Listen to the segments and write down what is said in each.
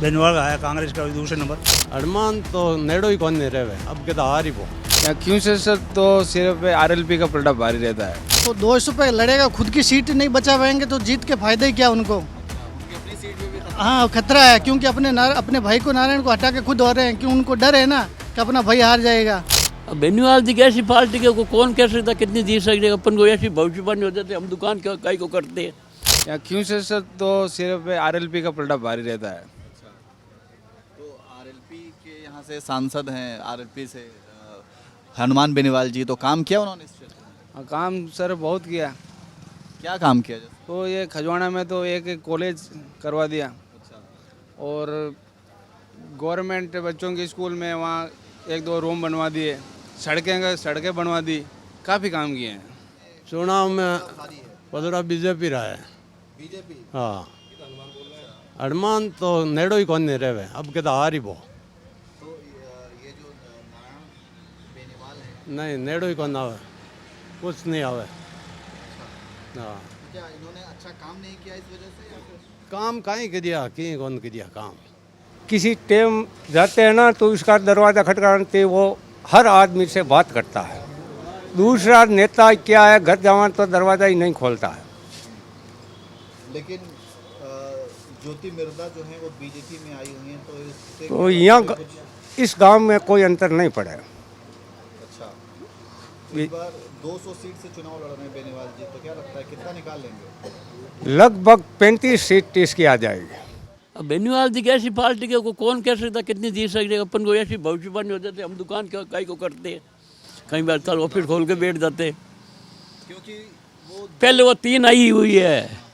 बेनीवाल आया कांग्रेस का दूसरे नंबर। हनुमान तो नेड़ो ही कौन नहीं रहे, अब के तो हार ही वो। या क्यों से सर, तो सिर्फ आरएलपी का पलड़ा भारी रहता है। तो 200 पे लड़ेगा, खुद की सीट नहीं बचा पाएंगे तो जीत के फायदे ही क्या उनको। हाँ खतरा है, क्योंकि अपने भाई को नारायण को हटा के खुद हो रहे हैं, क्यों उनको डर है ना कि अपना भाई हार जाएगा। बेनीवाल जी कैसी पार्टी के को कौन कह सकता कितनी जीत सकते, अपन को ऐसी भविष्यवाणी हो जाती है, हम दुकान काई को करते हैं। या क्यों से सर, तो सिर्फ आरएलपी का पलड़ा भारी रहता है। तो आरएलपी के यहाँ से सांसद हैं, आरएलपी से हनुमान बेनीवाल जी, तो काम किया उन्होंने इस क्षेत्र में? काम सर बहुत किया। क्या काम किया जैसे? तो ये खजवाना में तो एक कॉलेज करवा दिया, और गवर्नमेंट बच्चों के स्कूल में वहाँ 1-2 रूम बनवा दिए, सड़कें बनवा दी, काफ़ी काम किए हैं। चुनाव में पलड़ा बीजेपी रहा है। बीजेपी? हाँ, हनुमान तो नेड़ो ही कौन नहीं रहे, अब के तो हार ही वो। तो ये जो नारायण बेनीवाल है, नहीं, नेड़ो ही कौन आवे, कुछ नहीं आवे। हाँ, क्या इन्होंने अच्छा काम नहीं किया इस वजह से, या फिर काम कहीं किया, कहीं कौन किया काम। किसी टाइम जाते हैं ना तो उसका दरवाज़ा खटखटाते वो हर आदमी से बात करता है। दूसरा नेता क्या है, घर जावा तो दरवाज़ा ही नहीं खोलता है। लेकिन ज्योति मिर्जा जो है वो बीजेपी में आई हुई हैं, तो इससे तो यहाँ इस गांव में कोई अंतर नहीं पड़ा है। अच्छा, इस बार 200 सीट से चुनाव लड़ रहे हैं बेनीवाल जी, तो क्या लगता है कितना निकाल लेंगे? लगभग 35 सीट इसकी आ जाएगी। अब बेनीवाल जी कैसी पार्टी के को कौन कह सकता कितनी जीत सकते, अपन को ऐसी भविष्यवाणी हो जाती है, हम दुकान काई को करते हैं, कई बार कल ऑफिस खोल के बैठ जाते। क्योंकि वो पहले वो 3 आई हुई है,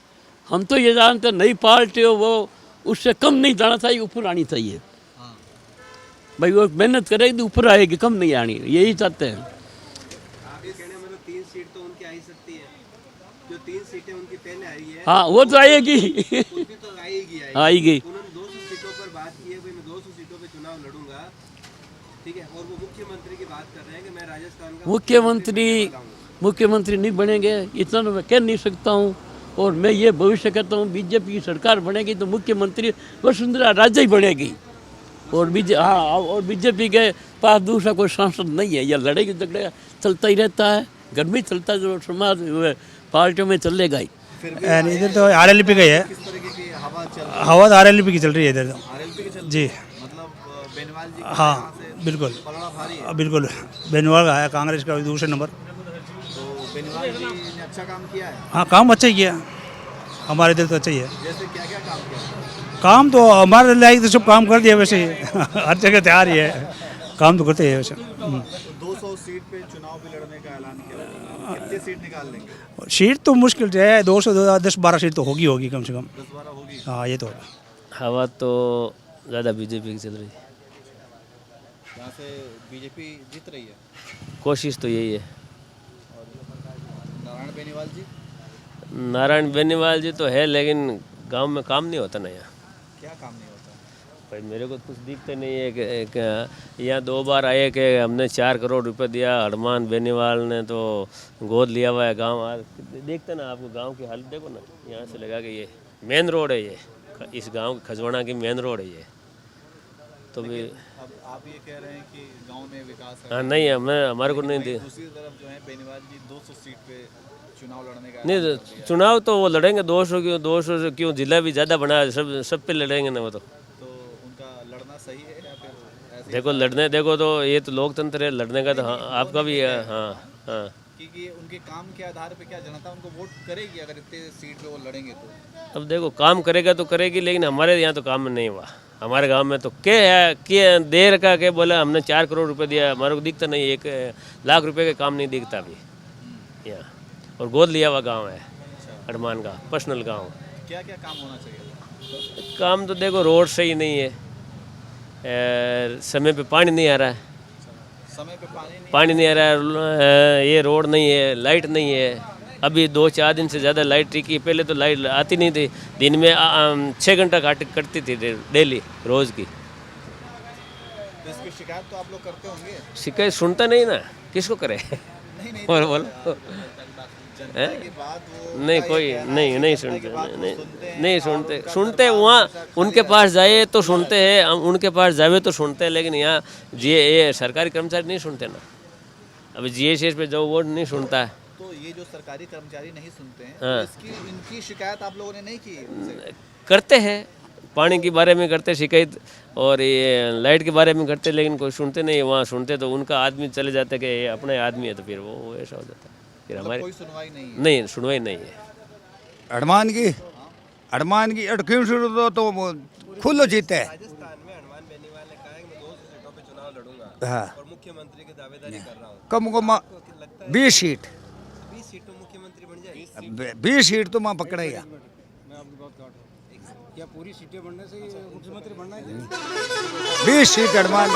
हम तो ये जानते नई पार्टी हो, वो उससे कम नहीं जाना चाहिए, ऊपर आनी चाहिए। भाई वो मेहनत करेगी तो ऊपर आएगी, कम नहीं आनी, यही चाहते हैं। मतलब 3 सीट तो उनकी आ ही सकती है, जो 3 सीटें उनकी पहले आई है। हाँ वो तो आएगी, उनकी तो आएगी। उन्होंने 200 सीटों पर बात की है, भाई मैं 200 सीटों पे चुनाव लड़ूंगा, ठीक है। और वो मुख्यमंत्री की बात कर रहे हैं कि मैं राजस्थान का मुख्यमंत्री नहीं बनेंगे, इतना तो मैं कह नहीं सकता हूँ। और मैं ये भविष्य कहता हूँ, बीजेपी की सरकार बनेगी तो मुख्यमंत्री वसुंधरा राजे ही बनेगी। और बीजेपी के पास दूसरा कोई सांसद नहीं है, यह लड़ेगी झगड़ेगा चलता ही रहता है, घर में चलता है, जो समाज पार्टियों में चलेगा ही। इधर तो आरएलपी का ही है, किस तरीके की हवा चल रही है? हवा तो आरएलपी की चल रही है इधर तो। आरएलपी के चल जी मतलब बेनीवाल जी हाँ बिल्कुल, पलड़ा भारी है। बिल्कुल बेनीवाल आया कांग्रेस का दूसरे नंबर। तो बेनीवाल जी ने अच्छा काम किया है। हाँ काम अच्छा ही किया, हमारे इधर तो अच्छा ही है। जैसे क्या क्या काम किया? काम तो हमारे लायक तो सब काम कर दिया वैसे ही हर जगह तैयार ही है, काम तो करते हैं वैसे। 200 सीट पे चुनाव भी लड़ने का ऐलान किया, कितनी सीट निकाल लेंगे? सीट तो मुश्किल है, 210-12 सीट तो होगी कम से कम। 10-12 होगी। हाँ ये तो हवा तो ज़्यादा बीजेपी की चल रही है, यहाँ से बीजेपी जीत रही है। कोशिश तो यही है। और नारायण बेनीवाल जी? नारायण बेनीवाल जी तो है, लेकिन गांव में काम नहीं होता ना यहाँ। क्या काम नहीं होता? भाई मेरे को कुछ दिखते नहीं है कि यहाँ 2 बार आए कि हमने 4 करोड़ रुपए दिया, हनुमान बेनीवाल ने तो गोद लिया हुआ है गांव। आज देखते ना, आपको गांव की हालत देखो ना, यहाँ से लगा कि ये मेन रोड है, ये इस गांव खजवाना की मेन रोड है ये। तो भी अब आप ये कह रहे हैं कि गांव में विकास है। हाँ नहीं, हमारे को नहीं दी। दूसरी तरफ जो है बेनीवाल जी 200 सीट पे चुनाव लड़ने का नहीं, चुनाव तो वो लड़ेंगे 200 से क्यों, जिला भी ज़्यादा बना है, सब पे लड़ेंगे ना वो तो उनका लड़ना सही है या फिर ऐसे? देखो तो ये तो लोकतंत्र है, लड़ने का तो हाँ आपका भी है। हाँ हाँ, क्योंकि उनके काम के आधार पे क्या जनता उनको वोट करेगी अगर इतने सीट पे वो लड़ेंगे तो? अब देखो काम करेगा तो करेगी, लेकिन हमारे यहाँ तो काम नहीं हुआ। हमारे गांव में तो क्या देर का क्या बोला, हमने 4 करोड़ रुपए दिया, हमारे को दिखता नहीं, 1 लाख रुपए का काम नहीं दिखता अभी यहाँ। और गोद लिया हुआ गांव है हनुमान का, पर्सनल गांव। क्या क्या काम होना चाहिए? काम तो देखो, रोड सही नहीं है, समय पे पानी नहीं आ रहा है, समय पे पानी नहीं आ रहा है, ये रोड नहीं है, लाइट नहीं है। अभी 2-4 दिन से ज़्यादा लाइट टिकी, पहले तो लाइट आती नहीं थी, दिन में 6 घंटा कटती थी डेली रोज़ की। तो इसकी शिकायत तो आप लोग करते होंगे? शिकायत सुनता नहीं ना, किसको करे? नहीं और बोलो नहीं कोई नहीं सुनते, नहीं सुनते वहाँ उनके पास जाए तो सुनते हैं, उनके पास जावे तो सुनते हैं, लेकिन यहाँ ये सरकारी कर्मचारी नहीं सुनते ना। अभी GSS पे जो वो नहीं सुनता है। तो ये जो सरकारी कर्मचारी नहीं सुनते हैं, हाँ। तो इनकी शिकायत आप लोगों ने नहीं की उनसे? करते हैं, पानी के बारे में करते शिकायत, और ये लाइट के बारे में करते, लेकिन कोई सुनते नहीं। वहाँ सुनते तो उनका आदमी चले जाते कि ये अपने आदमी है, तो फिर वो ऐसा हो जाता है। फिर हमारी कोई सुनवाई नहीं है? नहीं सुनवाई नहीं है। हनुमान की क्यों शुरू तो खुद जीते है। राजस्थान में हनुमान बेनीवाल ने कहा है कि मैं 200 सीटों पे चुनाव लड़ूंगा हाँ। और मुख्यमंत्री की दावेदारी कर रहा हूँ। कम को 20 सीट, 20 सीटों मुख्यमंत्री बन जाए। 20 सीट तो मैं पकड़ेगा। क्या पूरी सीटें बनने से मुख्यमंत्री बनना है? 20 सीट हनुमान।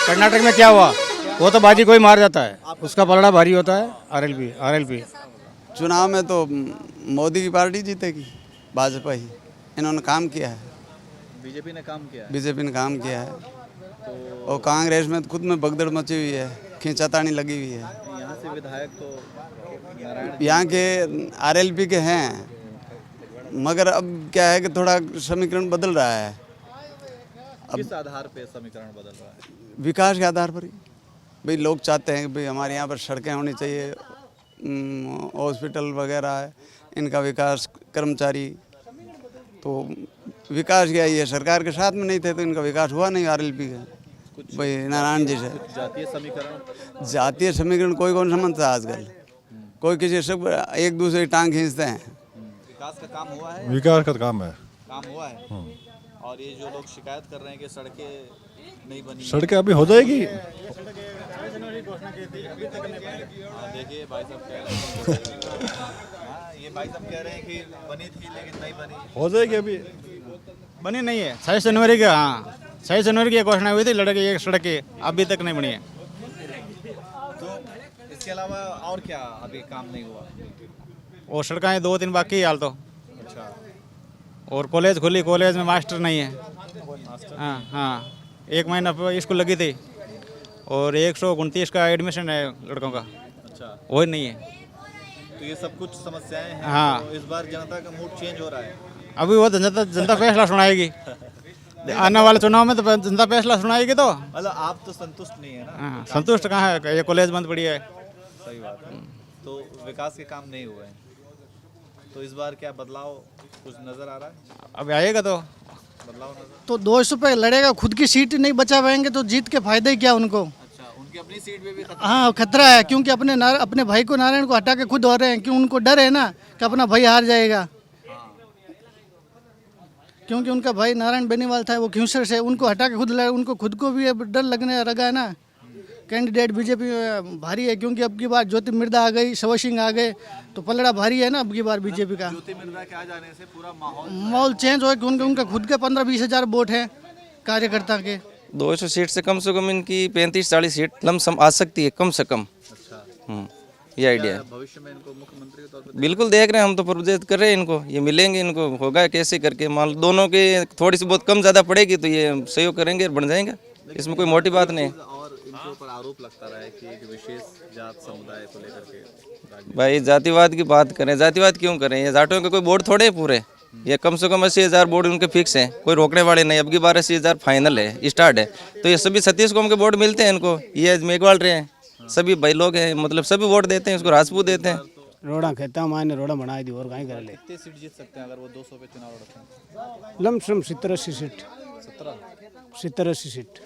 कर्नाटक में क्या हुआ, वो तो बाजी कोई मार जाता है, उसका पलड़ा भारी होता है। RLP चुनाव में तो मोदी की पार्टी जीतेगी, भाजपा ही। इन्होंने काम किया है, बीजेपी ने काम किया है। बीजेपी ने काम किया है, और कांग्रेस में खुद में भगदड़ मची हुई है, खींचातानी लगी हुई है। यहाँ से विधायक तो नारायण यहाँ के RLP के हैं, मगर अब क्या है कि थोड़ा समीकरण बदल रहा है। किस आधार पे समीकरण बदल रहा है? विकास के आधार पर ही भाई लोग चाहते हैं कि भाई हमारे यहाँ पर सड़कें होनी चाहिए, हॉस्पिटल वगैरह है, इनका विकास। कर्मचारी तो विकास क्या, ये सरकार के साथ में नहीं थे तो इनका विकास हुआ नहीं RLP का। भाई नारायण जी से जातीय समीकरण कोई कौन समझता है आजकल? कोई किसी सब एक दूसरे की टांग खींचते हैं। विकास का काम हुआ है? विकास का काम है, काम हुआ है। और ये जो लोग शिकायत कर रहे हैं कि सड़कें नहीं बनी, सड़कें अभी हो जाएगी। देखिए भाई साहब कह रहे हैं ये भाई साहब कह रहे हैं कि बनी थी लेकिन नहीं बनी। हो जाएगी, अभी बनी नहीं है। 26 जनवरी का, हाँ 26 जनवरी की घोषणा हुई थी लड़के एक सड़क की, अभी तक नहीं बनी है। तो इसके अलावा और क्या अभी काम नहीं हुआ? और सड़कें 2-3 बाकी है हाल तो। अच्छा, और कॉलेज खुली, कॉलेज में मास्टर नहीं है। हाँ 1 महीना स्कूल लगी थी, और 129 का एडमिशन है लड़कों का, अच्छा, वो नहीं है। तो ये सब कुछ समस्याएं हैं। हाँ। तो इस बार जनता का मूड चेंज हो रहा है। अभी वो जनता फैसला सुनाएगी आने वाले चुनाव में, तो जनता फैसला सुनाएगी। तो मतलब आप तो संतुष्ट नहीं है ना? हाँ, संतुष्ट कहाँ है, ये कॉलेज बंद पड़ी है। सही बात है। तो विकास के काम नहीं हुए हैं, तो इस बार क्या बदलाव कुछ नजर आ रहा है? अभी आएगा तो बदलाव नजर। तो 200 पे लड़ेगा, खुद की सीट नहीं बचा पाएंगे तो जीत के फायदे क्या उनको? अच्छा, उनकी अपनी सीट पे भी खतरा। हाँ खतरा है, क्योंकि अपने भाई को नारायण को हटा के खुद हो रहे हैं, क्यों उनको डर है ना कि अपना भाई हार जाएगा। क्योंकि उनका भाई नारायण बेनीवाल था, वो क्यूसर से, उनको हटा के उनको खुद को भी अब डर लगने लगा है ना। कैंडिडेट बीजेपी में भारी है, क्योंकि अब की बार ज्योति मिर्धा आ गई, शव सिंह आ गए, तो पलड़ा भारी है ना अब की बार बीजेपी का। ज्योति मिर्धा के आ जाने से पूरा माहौल चेंज हो, क्योंकि उनका खुद के 15-20 हज़ार वोट हैं कार्यकर्ता के। 200 सीट से कम इनकी 35-40 सीट लमसम आ सकती है, कम से कम। ये आइडिया है। भविष्य में इनको मुख्यमंत्री के तौर पे बिल्कुल देख रहे हैं हम, तो प्रोजेक्ट कर रहे हैं इनको, ये मिलेंगे, इनको होगा कैसे करके। मान लो दोनों की थोड़ी सी बहुत कम ज़्यादा पड़ेगी तो ये सहयोग करेंगे और बन जाएंगे, इसमें कोई मोटी बात नहीं। और इनके ऊपर आरोप लगता रहा है कि एक विशेष जात समुदाय को लेकर के। भाई जातिवाद की बात करें, जातिवाद क्यों करें? ये जाटों के कोई बोर्ड थोड़े पूरे, ये कम से कम 80,000 बोर्ड उनके फिक्स हैं, कोई रोकने वाले नहीं। अब की बार 80,000 फाइनल है, स्टार्ट है। तो ये सभी 36 कौम के बोर्ड मिलते हैं इनको, ये मेघवाल रहे हैं, सभी भाई लोग हैं, मतलब सभी वोट देते हैं, इसको राजपूत देते हैं। रोड़ा कहता हूँ, मायने रोड़ा बना दी, और कहीं कर ले। कितनी सीट जीत सकते हैं अगर वो 200 पे चुनाव लड़ते हैं? Lump sum 70-80 seat. 70-80 सीट।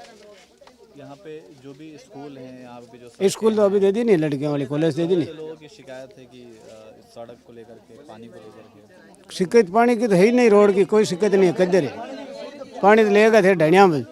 यहाँ पे जो भी स्कूल हैं, यहाँ पे जो स्कूल तो अभी दे दी नहीं, लड़कियों वाली कॉलेज दे दी नहीं। लोगों की शिकायत है कि सड़क को लेकर के, पानी को लेकर के। शिकायत पानी की तो है ही नहीं, रोड की कोई शिकायत नहीं है। किधर है पानी? तो लेगा थे ढनिया में,